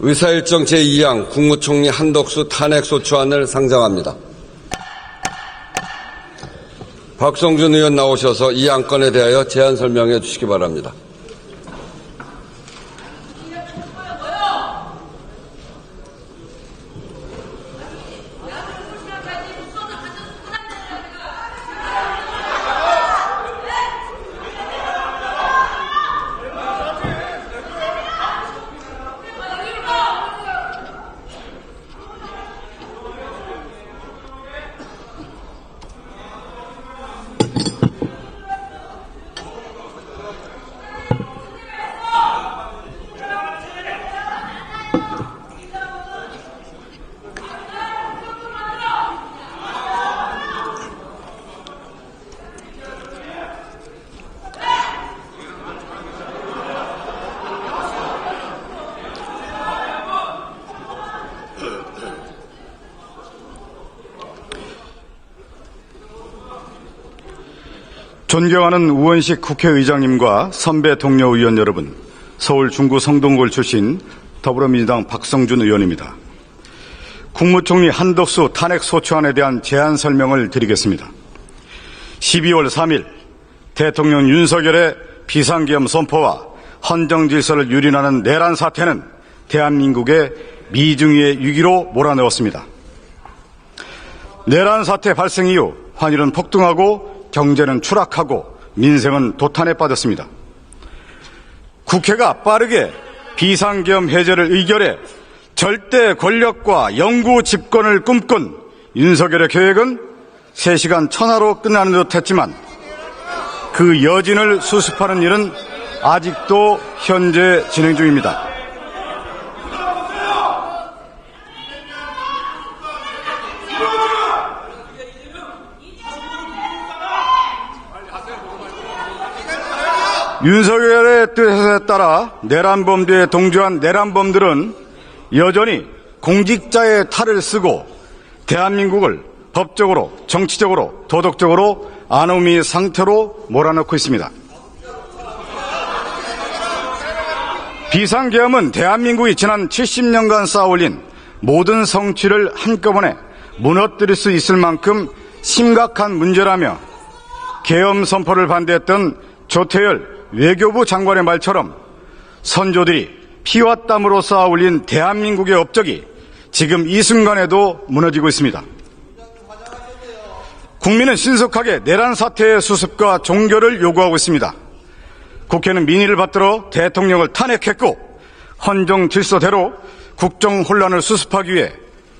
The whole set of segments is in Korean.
의사일정 제2항 국무총리 한덕수 탄핵소추안을 상정합니다. 박성준 의원 나오셔서 이 안건에 대하여 제안 설명해 주시기 바랍니다. 존경하는 우원식 국회의장님과 선배 동료 의원 여러분, 서울 중구 성동구을 출신 더불어민주당 박성준 의원입니다. 국무총리 한덕수 탄핵소추안에 대한 제안 설명을 드리겠습니다. 12월 3일 대통령 윤석열의 비상계엄 선포와 헌정질서를 유린하는 내란 사태는 대한민국의 미중의 위기로 몰아넣었습니다. 내란 사태 발생 이후 환율은 폭등하고 경제는 추락하고 민생은 도탄에 빠졌습니다. 국회가 빠르게 비상계엄 해제를 의결해 절대 권력과 영구 집권을 꿈꾼 윤석열의 계획은 3시간 천하로 끝나는 듯 했지만 그 여진을 수습하는 일은 아직도 현재 진행 중입니다. 윤석열의 뜻에 따라 내란범죄에 동조한 내란범들은 여전히 공직자의 탈을 쓰고 대한민국을 법적으로, 정치적으로, 도덕적으로 아노미 상태로 몰아넣고 있습니다. 비상계엄은 대한민국이 지난 70년간 쌓아올린 모든 성취를 한꺼번에 무너뜨릴 수 있을 만큼 심각한 문제라며 계엄 선포를 반대했던 조태열 외교부 장관의 말처럼 선조들이 피와 땀으로 쌓아올린 대한민국의 업적이 지금 이 순간에도 무너지고 있습니다. 국민은 신속하게 내란 사태의 수습과 종결을 요구하고 있습니다. 국회는 민의를 받들어 대통령을 탄핵했고 헌정 질서대로 국정 혼란을 수습하기 위해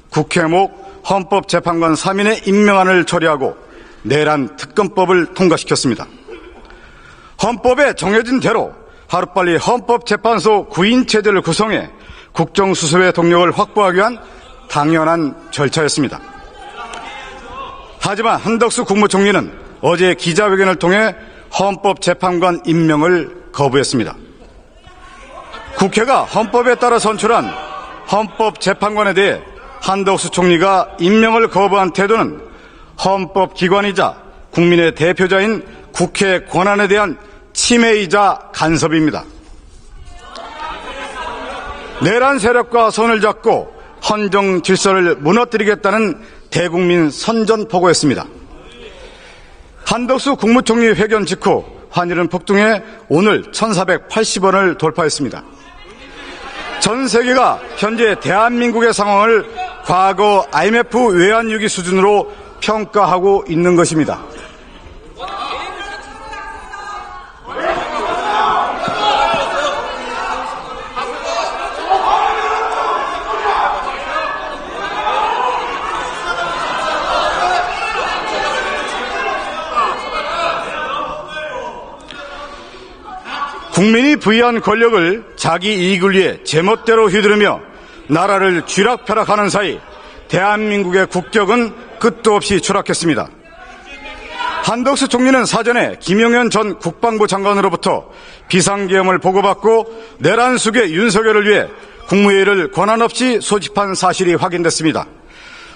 국회목 헌법재판관 3인의 임명안을 처리하고 내란 특검법을 통과시켰습니다. 헌법에 정해진 대로 하루빨리 헌법재판소 9인 체제를 구성해 국정수습의 동력을 확보하기 위한 당연한 절차였습니다. 하지만 한덕수 국무총리는 어제 기자회견을 통해 헌법재판관 임명을 거부했습니다. 국회가 헌법에 따라 선출한 헌법재판관에 대해 한덕수 총리가 임명을 거부한 태도는 헌법기관이자 국민의 대표자인 국회 권한에 대한 침해이자 간섭입니다. 내란 세력과 손을 잡고 헌정 질서를 무너뜨리겠다는 대국민 선전포고였습니다. 한덕수 국무총리 회견 직후 환율은 폭등해 오늘 1,480원을 돌파했습니다. 전 세계가 현재 대한민국의 상황을 과거 IMF 외환위기 수준으로 평가하고 있는 것입니다. 국민이 부여한 권력을 자기 이익을 위해 제멋대로 휘두르며 나라를 쥐락펴락하는 사이 대한민국의 국격은 끝도 없이 추락했습니다. 한덕수 총리는 사전에 김용현 전 국방부 장관으로부터 비상계엄을 보고받고 내란 수괴 윤석열을 위해 국무회의를 권한 없이 소집한 사실이 확인됐습니다.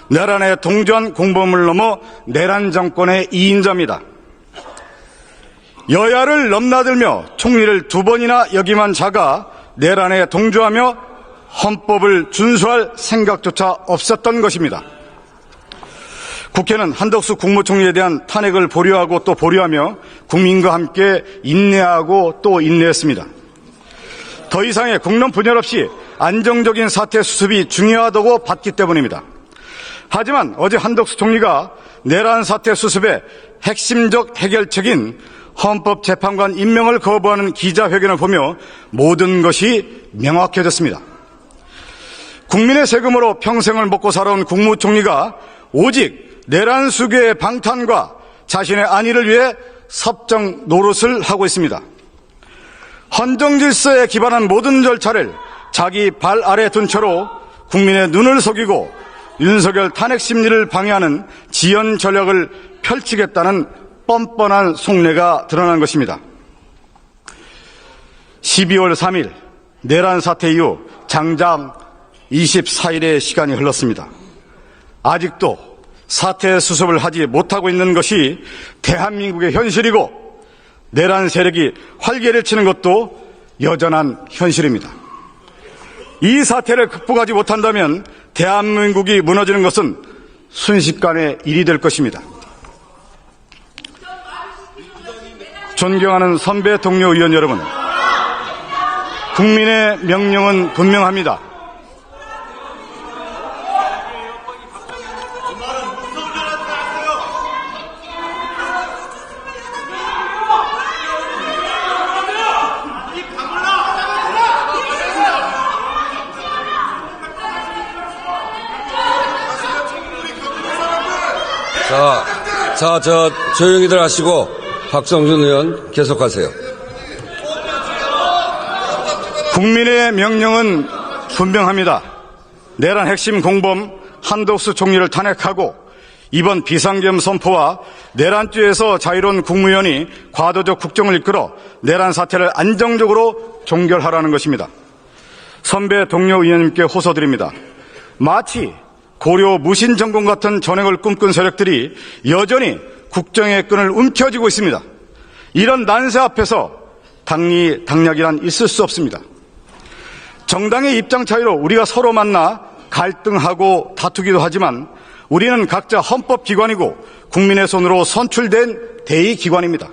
내란에 동조한 공범을 넘어 내란 정권의 2인자입니다. 여야를 넘나들며 총리를 2번이나 역임한 자가 내란에 동조하며 헌법을 준수할 생각조차 없었던 것입니다. 국회는 한덕수 국무총리에 대한 탄핵을 보류하고 또 보류하며 국민과 함께 인내하고 또 인내했습니다. 더 이상의 국론 분열 없이 안정적인 사태 수습이 중요하다고 봤기 때문입니다. 하지만 어제 한덕수 총리가 내란 사태 수습의 핵심적 해결책인 헌법재판관 임명을 거부하는 기자회견을 보며 모든 것이 명확해졌습니다. 국민의 세금으로 평생을 먹고 살아온 국무총리가 오직 내란 수괴의 방탄과 자신의 안위를 위해 섭정 노릇을 하고 있습니다. 헌정질서에 기반한 모든 절차를 자기 발 아래 둔 채로 국민의 눈을 속이고 윤석열 탄핵 심리를 방해하는 지연 전략을 펼치겠다는 뻔뻔한 속내가 드러난 것입니다. 12월 3일 내란 사태 이후 장장 24일의 시간이 흘렀습니다. 아직도 사태 수습을 하지 못하고 있는 것이 대한민국의 현실이고 내란 세력이 활개를 치는 것도 여전한 현실입니다. 이 사태를 극복하지 못한다면 대한민국이 무너지는 것은 순식간의 일이 될 것입니다. 존경하는 선배 동료 의원 여러분, 국민의 명령은 분명합니다. 조용히들 하시고 박성준 의원 계속하세요. 국민의 명령은 분명합니다. 내란 핵심 공범 한덕수 총리를 탄핵하고 이번 비상계엄 선포와 내란죄에서 자유로운 국무위원이 과도적 국정을 이끌어 내란 사태를 안정적으로 종결하라는 것입니다. 선배 동료 의원님께 호소드립니다. 마치 고려 무신정권 같은 전횡을 꿈꾼 세력들이 여전히 국정의 끈을 움켜쥐고 있습니다. 이런 난세 앞에서 당리당략이란 있을 수 없습니다. 정당의 입장 차이로 우리가 서로 만나 갈등하고 다투기도 하지만 우리는 각자 헌법기관이고 국민의 손으로 선출된 대의기관입니다.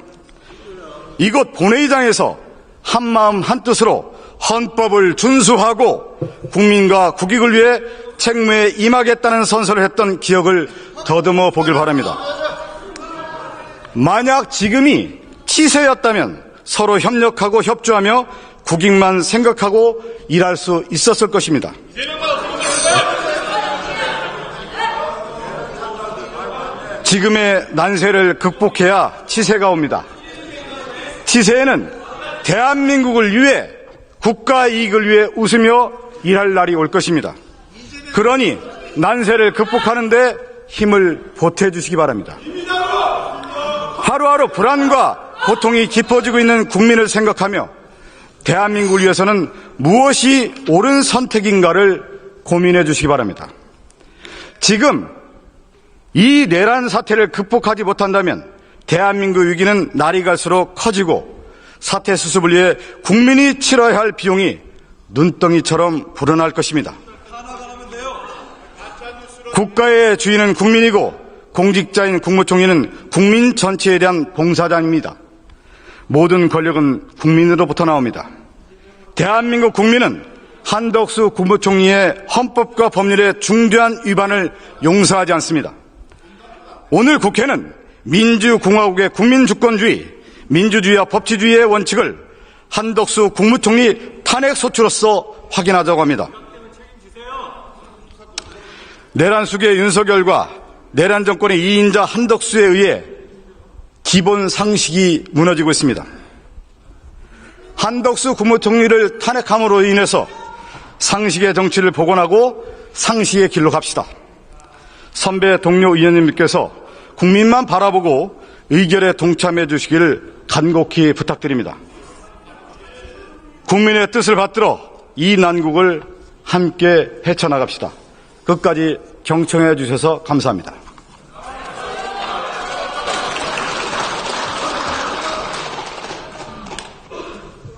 이곳 본회의장에서 한마음 한뜻으로 헌법을 준수하고 국민과 국익을 위해 책무에 임하겠다는 선서를 했던 기억을 더듬어 보길 바랍니다. 만약 지금이 치세였다면 서로 협력하고 협조하며 국익만 생각하고 일할 수 있었을 것입니다. 지금의 난세를 극복해야 치세가 옵니다. 치세에는 대한민국을 위해 국가 이익을 위해 웃으며 일할 날이 올 것입니다. 그러니 난세를 극복하는 데 힘을 보태주시기 바랍니다. 하루하루 불안과 고통이 깊어지고 있는 국민을 생각하며 대한민국을 위해서는 무엇이 옳은 선택인가를 고민해 주시기 바랍니다. 지금 이 내란 사태를 극복하지 못한다면 대한민국 위기는 날이 갈수록 커지고 사태 수습을 위해 국민이 치러야 할 비용이 눈덩이처럼 불어날 것입니다. 국가의 주인은 국민이고 공직자인 국무총리는 국민 전체에 대한 봉사자입니다. 모든 권력은 국민으로부터 나옵니다. 대한민국 국민은 한덕수 국무총리의 헌법과 법률의 중대한 위반을 용서하지 않습니다. 오늘 국회는 민주공화국의 국민주권주의, 민주주의와 법치주의의 원칙을 한덕수 국무총리 탄핵 소추로서 확인하자고 합니다. 내란 수괴 윤석열과 내란 정권의 2인자 한덕수에 의해 기본 상식이 무너지고 있습니다. 한덕수 국무총리를 탄핵함으로 인해서 상식의 정치를 복원하고 상식의 길로 갑시다. 선배 동료 의원님께서 국민만 바라보고 의결에 동참해 주시기를 간곡히 부탁드립니다. 국민의 뜻을 받들어 이 난국을 함께 헤쳐나갑시다. 끝까지 경청해 주셔서 감사합니다.